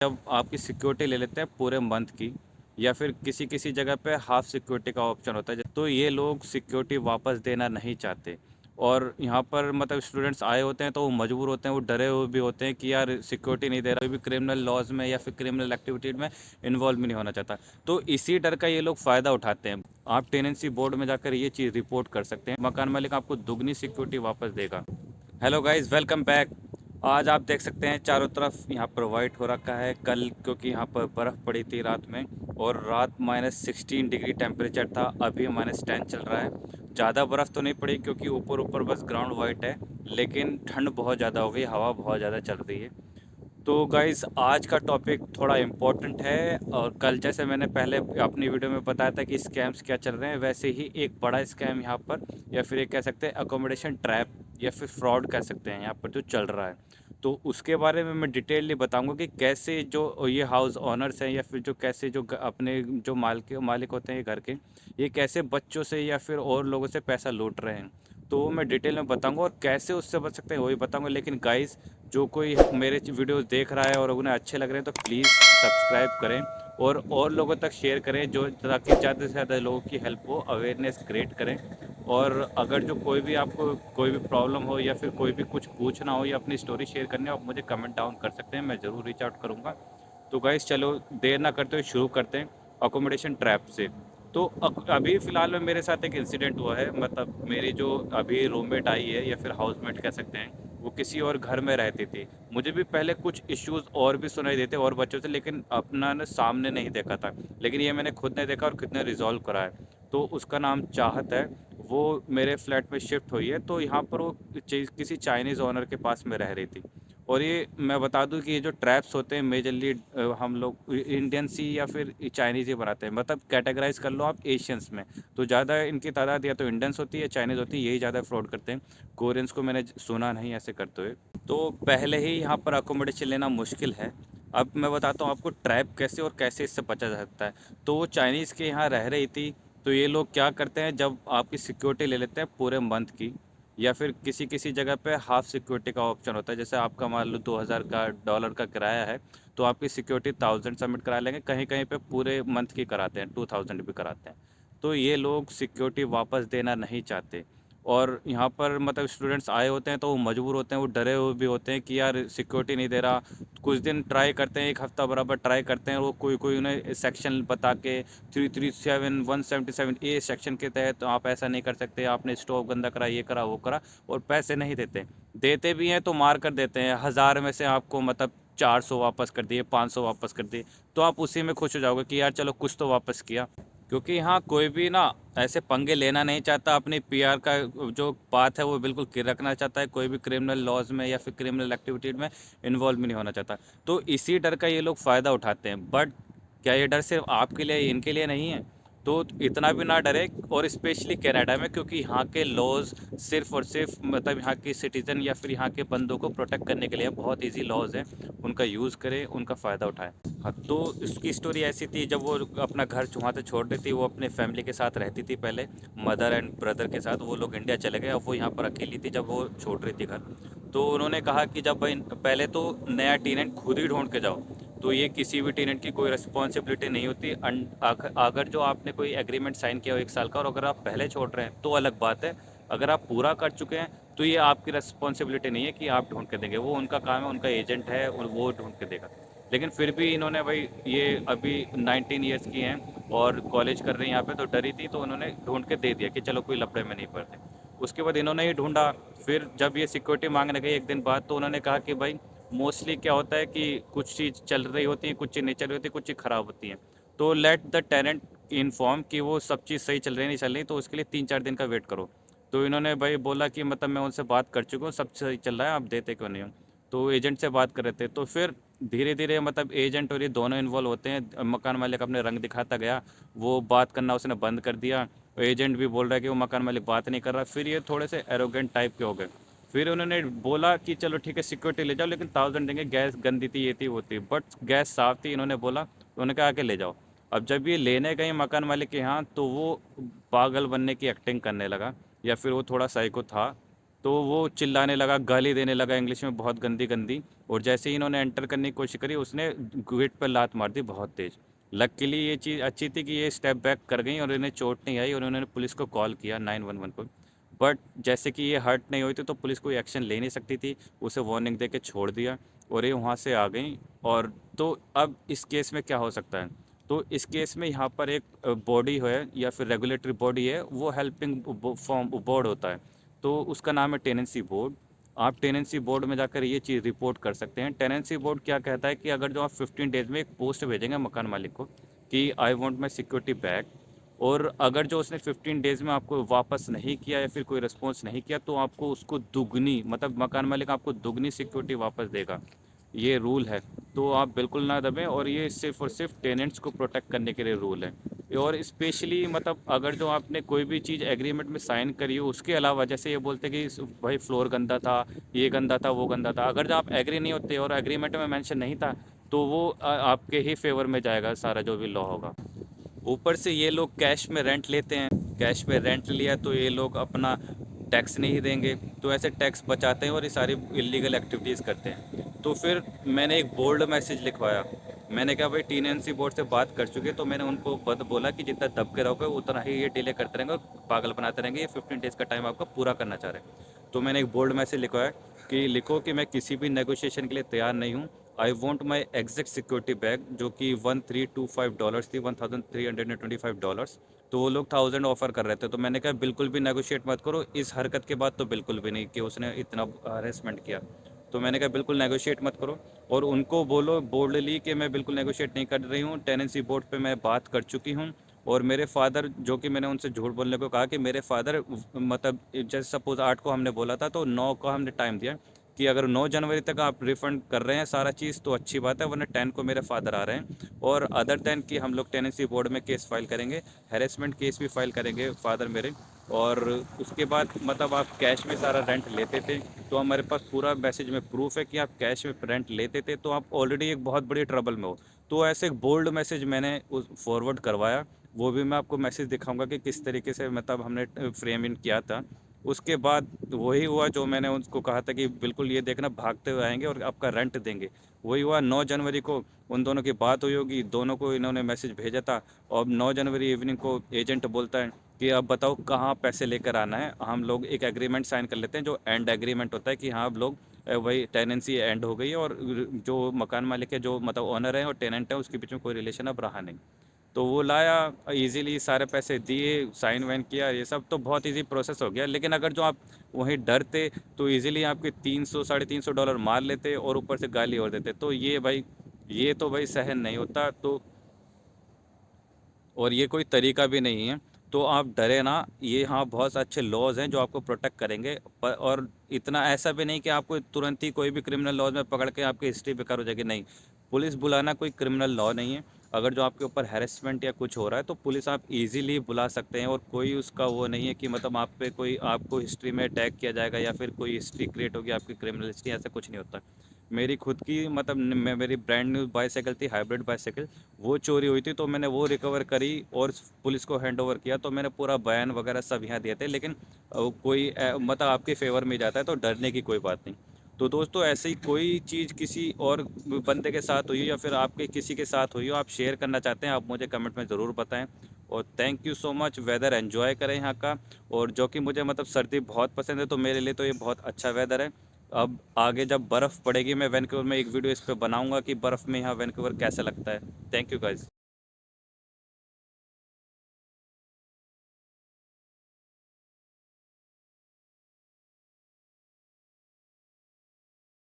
जब आपकी सिक्योरिटी ले लेते हैं पूरे मंथ की, या फिर किसी किसी जगह पे हाफ सिक्योरिटी का ऑप्शन होता है, तो ये लोग सिक्योरिटी वापस देना नहीं चाहते। और यहाँ पर मतलब स्टूडेंट्स आए होते हैं तो वो मजबूर होते हैं, वो डरे हुए भी होते हैं कि यार सिक्योरिटी नहीं दे रहा, कोई भी क्रिमिनल लॉज में या फिर क्रिमिनल एक्टिविटीज में इन्वॉल्व भी नहीं होना चाहता। तो इसी डर का ये लोग फ़ायदा उठाते हैं। आप टेनेंसी बोर्ड में जाकर ये चीज़ रिपोर्ट कर सकते हैं, मकान मालिक आपको दुगनी सिक्योरिटी वापस देगा। Hello guys, welcome back. आज आप देख सकते हैं चारों तरफ यहाँ पर वाइट हो रखा है। कल क्योंकि यहाँ पर बर्फ़ पड़ी थी रात में, और रात -16 डिग्री टेम्परेचर था, अभी -10 चल रहा है। ज़्यादा बर्फ़ तो नहीं पड़ी क्योंकि ऊपर ऊपर बस ग्राउंड वाइट है, लेकिन ठंड बहुत ज़्यादा हो गई, हवा बहुत ज़्यादा चल रही है। तो गाइस, आज का टॉपिक थोड़ा इम्पोर्टेंट है, और कल जैसे मैंने पहले अपनी वीडियो में बताया था कि स्कैम्स क्या चल रहे हैं, वैसे ही एक बड़ा स्कैम यहाँ पर, या फिर एक कह सकते हैं अकोमोडेशन ट्रैप, या फिर फ्रॉड कह सकते हैं यहाँ पर जो चल रहा है। तो उसके बारे में मैं डिटेलली बताऊंगा कि कैसे जो ये हाउस ओनर्स हैं, या फिर जो कैसे जो अपने जो मालिक होते हैं घर के, ये कैसे बच्चों से या फिर और लोगों से पैसा लूट रहे हैं। तो वो मैं डिटेल में बताऊंगा, और कैसे उससे बच सकते हैं वही बताऊंगा। लेकिन गाइस, जो कोई मेरे वीडियोस देख रहा है और उन्हें अच्छे लग रहे हैं तो प्लीज़ सब्सक्राइब करें, और लोगों तक शेयर करें, जो ताकि ज़्यादा से ज़्यादा लोगों की हेल्प हो, अवेयरनेस क्रिएट करें। और अगर जो कोई भी आपको कोई भी प्रॉब्लम हो, या फिर कोई भी कुछ पूछना हो, या अपनी स्टोरी शेयर करनी हो, आप मुझे कमेंट डाउन कर सकते हैं, मैं ज़रूर रीच आउट करूँगा। तो गाइस, चलो देर ना करते हुए शुरू करते हैं अकोमोडेशन ट्रैप से। तो अभी फ़िलहाल में मेरे साथ एक इंसिडेंट हुआ है। मतलब मेरी जो अभी रूममेट आई है, या फिर हाउसमेट कह सकते हैं, वो किसी और घर में रहती थी। मुझे भी पहले कुछ इश्यूज़ और भी सुनाई देते और बच्चों से, लेकिन अपना ना सामने नहीं देखा था। लेकिन ये मैंने खुद ने देखा और खुद ने रिज़ॉल्व करा है। तो उसका नाम चाहत है। वो मेरे फ्लैट में शिफ्ट हुई है, तो यहाँ पर वो किसी चाइनीज़ ओनर के पास में रह रही थी। और ये मैं बता दूँ कि ये जो ट्रैप्स होते हैं मेजरली हम लोग इंडियंस ही या फिर चाइनीज़ ही बनाते हैं। मतलब कैटेगराइज कर लो आप एशियंस में। तो ज़्यादा इनकी तादाद या तो इंडियंस होती है या चाइनीज़ होती है, यही ज़्यादा फ्रॉड करते हैं। कोरियंस को मैंने सुना नहीं ऐसे करते हुए। तो पहले ही यहाँ पर अकोमोडेशन लेना मुश्किल है। अब मैं बताता हूँ आपको ट्रैप कैसे और कैसे इससे बचा जा सकता है। तो वो चाइनीज़ के यहाँ रह रही थी। तो ये लोग क्या करते हैं, जब आपकी सिक्योरिटी ले लेते हैं पूरे मंथ की, या फिर किसी किसी जगह पे हाफ सिक्योरिटी का ऑप्शन होता है। जैसे आपका मान लो 2000 का डॉलर का किराया है, तो आपकी सिक्योरिटी 1000 सबमिट करा लेंगे, कहीं कहीं पे पूरे मंथ की कराते हैं, 2000 भी कराते हैं। तो ये लोग सिक्योरिटी वापस देना नहीं चाहते। और यहाँ पर मतलब स्टूडेंट्स आए होते हैं तो वो मजबूर होते हैं, वो डरे हुए भी होते हैं कि यार सिक्योरिटी नहीं दे रहा। कुछ दिन ट्राई करते हैं, एक हफ्ता बराबर ट्राई करते हैं, वो कोई कोई उन्हें सेक्शन बता के 337 177 ए सेक्शन के तहत तो आप ऐसा नहीं कर सकते, आपने स्टोव गंदा करा, ये करा वो करा, और पैसे नहीं देते। देते भी हैं तो मार कर देते हैं, 1000 में से आपको मतलब 400 वापस कर दिए, 500 वापस कर दिए। तो आप उसी में खुश हो जाओगे कि यार चलो कुछ तो वापस किया। क्योंकि यहाँ कोई भी ना ऐसे पंगे लेना नहीं चाहता, अपनी पीआर का जो बात है वो बिल्कुल रखना चाहता है, कोई भी क्रिमिनल लॉज में या फिर क्रिमिनल एक्टिविटीज में इन्वॉल्व भी नहीं होना चाहता। तो इसी डर का ये लोग फ़ायदा उठाते हैं। बट क्या ये डर सिर्फ आपके लिए इनके लिए नहीं है? तो इतना भी ना डरे, और स्पेशली कनाडा में, क्योंकि यहाँ के लॉज सिर्फ और सिर्फ मतलब यहाँ की सिटीज़न या फिर यहाँ के बंदों को प्रोटेक्ट करने के लिए बहुत इजी लॉज हैं। उनका यूज़ करें, उनका फ़ायदा उठाएं। हाँ, तो इसकी स्टोरी ऐसी थी, जब वो अपना घर वहाँ से छोड़ रही थी, वो अपने फैमिली के साथ रहती थी पहले, मदर एंड ब्रदर के साथ। वो लोग इंडिया चले गए, अब वो यहाँ पर अकेली थी जब वो छोड़ रही थी घर। तो उन्होंने कहा कि जब भाई पहले तो नया टेनेंट खुद ही ढूंढ के जाओ। तो ये किसी भी टेनेंट की कोई रिस्पॉन्सिबिलिटी नहीं होती। अगर जो आपने कोई एग्रीमेंट साइन किया हो 1 साल का, और अगर आप पहले छोड़ रहे हैं तो अलग बात है। अगर आप पूरा कर चुके हैं तो ये आपकी रिस्पॉन्सिबिलिटी नहीं है कि आप ढूंढ के देंगे, वो उनका काम है, उनका एजेंट है और वो ढूंढ के देगा। लेकिन फिर भी इन्होंने भाई, ये अभी 19 ईयर्स की हैं और कॉलेज कर रही हैं यहाँ पे, तो डरी थी, तो उन्होंने ढूंढ के दे दिया कि चलो कोई लफड़े में नहीं पड़ते। उसके बाद इन्होंने ही ढूंढा। फिर जब ये सिक्योरिटी मांगने गई एक दिन बाद, तो उन्होंने कहा कि भाई मोस्टली क्या होता है कि कुछ चीज़ चल रही होती है, कुछ चीज़ नहीं चल रही होती, कुछ चीज़ ख़राब होती है। तो लेट द टेनेंट इन्फॉर्म कि वो सब चीज़ सही चल रही नहीं चल रही, तो उसके लिए 3-4 दिन का वेट करो। तो इन्होंने भाई बोला कि मतलब मैं उनसे बात कर चुका हूँ, सब सही चल रहा है, आप देते क्यों नहीं हो? तो एजेंट से बात कर रहे थे। तो फिर धीरे धीरे मतलब एजेंट और ये दोनों इन्वॉल्व होते हैं। मकान मालिक अपने रंग दिखाता गया, वो बात करना उसने बंद कर दिया। एजेंट भी बोल रहा है कि वो मकान मालिक बात नहीं कर रहा। फिर ये थोड़े से एरोगेंट टाइप के हो गए। फिर उन्होंने बोला कि चलो ठीक है सिक्योरिटी ले जाओ, लेकिन 1000 देंगे, गैस गंदी थी, ये थी वो थी, बट गैस साफ थी। इन्होंने बोला, तो उन्होंने कहा के ले जाओ। अब जब ये लेने गए मकान मालिक के यहाँ, तो वो पागल बनने की एक्टिंग करने लगा, या फिर वो थोड़ा साइको था। तो वो चिल्लाने लगा, गाली देने लगा इंग्लिश में बहुत गंदी गंदी। और जैसे ही इन्होंने एंटर करने की कोशिश करी, उसने गेट पर लात मार दी बहुत तेज। लकीली ये चीज़ अच्छी थी कि ये स्टेप बैक कर गई और इन्हें चोट नहीं आई और उन्होंने पुलिस को कॉल किया 911 को। बट जैसे कि ये हर्ट नहीं हुई थी तो पुलिस कोई एक्शन ले नहीं सकती थी, उसे वार्निंग दे के छोड़ दिया और ये वहाँ से आ गई। और तो अब इस केस में क्या हो सकता है? तो इस केस में यहाँ पर एक बॉडी है या फिर रेगुलेटरी बॉडी है, वो हेल्पिंग फॉर्म बोर्ड होता है। तो उसका नाम है टेनेंसी बोर्ड। आप टेनेंसी बोर्ड में जाकर ये चीज़ रिपोर्ट कर सकते हैं। टेनेंसी बोर्ड क्या कहता है कि अगर जो आप 15 डेज में एक पोस्ट भेजेंगे मकान मालिक को कि I want my security back, और अगर जो उसने 15 डेज़ में आपको वापस नहीं किया या फिर कोई रिस्पॉन्स नहीं किया, तो आपको उसको दुगनी, मतलब मकान मालिक आपको दुगनी सिक्योरिटी वापस देगा। ये रूल है। तो आप बिल्कुल ना दबें, और ये सिर्फ़ और सिर्फ टेनेंट्स को प्रोटेक्ट करने के लिए रूल है। और स्पेशली मतलब अगर जो आपने कोई भी चीज़ एग्रीमेंट में साइन करी हो, उसके अलावा जैसे ये बोलते हैं कि भाई फ्लोर गंदा था, ये गंदा था, वो गंदा था, अगर जो आप एग्री नहीं होते और एग्रीमेंट में मेंशन नहीं था, तो वो आपके ही फेवर में जाएगा सारा जो भी लॉ होगा। ऊपर से ये लोग कैश में रेंट लेते हैं। कैश में रेंट लिया तो ये लोग अपना टैक्स नहीं देंगे, तो ऐसे टैक्स बचाते हैं और ये सारी इलीगल एक्टिविटीज़ करते हैं। तो फिर मैंने एक बोल्ड मैसेज लिखवाया। मैंने कहा भाई टीएनसी बोर्ड से बात कर चुके, तो मैंने उनको बोला कि जितना दब के रहोगे उतना ही ये डिले करते रहेंगे और पागल बनाते रहेंगे, ये 15 डेज़ का टाइम आपका पूरा करना चाह रहे हैं। तो मैंने एक बोल्ड मैसेज लिखवाया कि लिखो कि मैं किसी भी नेगोशिएशन के लिए तैयार नहीं हूँ। I want my exact security bag, जो कि $1325 थी, $1325। तो वो लोग 1000 ऑफर कर रहे थे। तो मैंने कहा बिल्कुल भी नेगोशिएट मत करो, इस हरकत के बाद तो बिल्कुल भी नहीं कि उसने इतना हरेसमेंट किया। तो मैंने कहा बिल्कुल नेगोशिएट मत करो, और उनको बोलो बोल्डली कि मैं बिल्कुल नेगोशिएट नहीं कर रही हूँ, टेनेंसी बोर्ड पे मैं बात कर चुकी हूँ। और मेरे फादर, जो कि मैंने उनसे झूठ बोलने को कहा कि मेरे फादर, मतलब जैसे सपोज़ 8 को हमने बोला था तो 9 का हमने टाइम दिया कि अगर 9 जनवरी तक आप रिफ़ंड कर रहे हैं सारा चीज़ तो अच्छी बात है, वरना 10 को मेरे फादर आ रहे हैं। और अदर दैन कि हम लोग टेनेंसी बोर्ड में केस फाइल करेंगे, हैरेसमेंट केस भी फाइल करेंगे फादर मेरे। और उसके बाद मतलब आप कैश में सारा रेंट लेते थे, तो हमारे पास पूरा मैसेज में प्रूफ है कि आप कैश में रेंट लेते थे, तो आप ऑलरेडी एक बहुत बड़ी ट्रबल में हो। तो ऐसे एक बोल्ड मैसेज मैंने उस फॉरवर्ड करवाया। वो भी मैं आपको मैसेज दिखाऊंगा कि किस तरीके से मतलब हमने फ्रेम इन किया था। उसके बाद वही हुआ जो मैंने उनको कहा था कि बिल्कुल ये देखना भागते हुए आएंगे और आपका रेंट देंगे। वही हुआ 9 जनवरी को उन दोनों की बात हुई होगी, दोनों को इन्होंने मैसेज भेजा था। और 9 जनवरी इवनिंग को एजेंट बोलता है कि अब बताओ कहाँ पैसे लेकर आना है, हम लोग एक एग्रीमेंट साइन कर लेते हैं जो एंड एग्रीमेंट होता है कि हाँ अब लोग वही टेनेंसी एंड हो गई है, और जो मकान मालिक है, जो मतलब ओनर है और टेनेंट है, उसके बीच में कोई रिलेशन अब रहा नहीं। तो वो लाया, इजीली सारे पैसे दिए, साइन वाइन किया, ये सब तो बहुत इजी प्रोसेस हो गया। लेकिन अगर जो आप वहीं डरते तो इजीली आपके 300 $350 मार लेते और ऊपर से गाली और देते। तो ये भाई, ये तो भाई सहन नहीं होता। तो और ये कोई तरीका भी नहीं है। तो आप डरे ना, ये हाँ बहुत अच्छे लॉज़ हैं जो आपको प्रोटेक्ट करेंगे। और इतना ऐसा भी नहीं कि आपको तुरंत ही कोई भी क्रिमिनल लॉज में पकड़ के आपकी हिस्ट्री बेकार हो जाएगी, नहीं। पुलिस बुलाना कोई क्रिमिनल लॉ नहीं है। अगर जो आपके ऊपर हैरेसमेंट या कुछ हो रहा है तो पुलिस आप इजीली बुला सकते हैं, और कोई उसका वो नहीं है कि मतलब आप पे कोई, आपको हिस्ट्री में टैग किया जाएगा या फिर कोई हिस्ट्री क्रिएट होगी आपकी क्रिमिनल हिस्ट्री, ऐसा कुछ नहीं होता। मेरी खुद की मतलब मेरी ब्रांड न्यू बाईसाइकिल थी, हाइब्रिड बाईसाइकिल। वो चोरी हुई थी तो मैंने वो रिकवर करी और पुलिस को हैंड ओवर किया। तो मैंने पूरा बयान वगैरह सब यहाँ दिए थे। लेकिन कोई मतलब आपके फेवर में जाता है तो डरने की कोई बात नहीं। तो दोस्तों, ऐसे ही कोई चीज़ किसी और बंदे के साथ हुई हो या फिर आपके किसी के साथ हुई हो, आप शेयर करना चाहते हैं, आप मुझे कमेंट में ज़रूर बताएं। और thank you so much. Weather enjoy करें यहाँ का। और जो कि मुझे मतलब सर्दी बहुत पसंद है, तो मेरे लिए तो ये बहुत अच्छा वेदर है। अब आगे जब बर्फ़ पड़ेगी, मैं वैंकूवर में एक वीडियो इस पे बनाऊंगा कि बर्फ़ में यहाँ वैंकूवर कैसा लगता है। Thank you guys.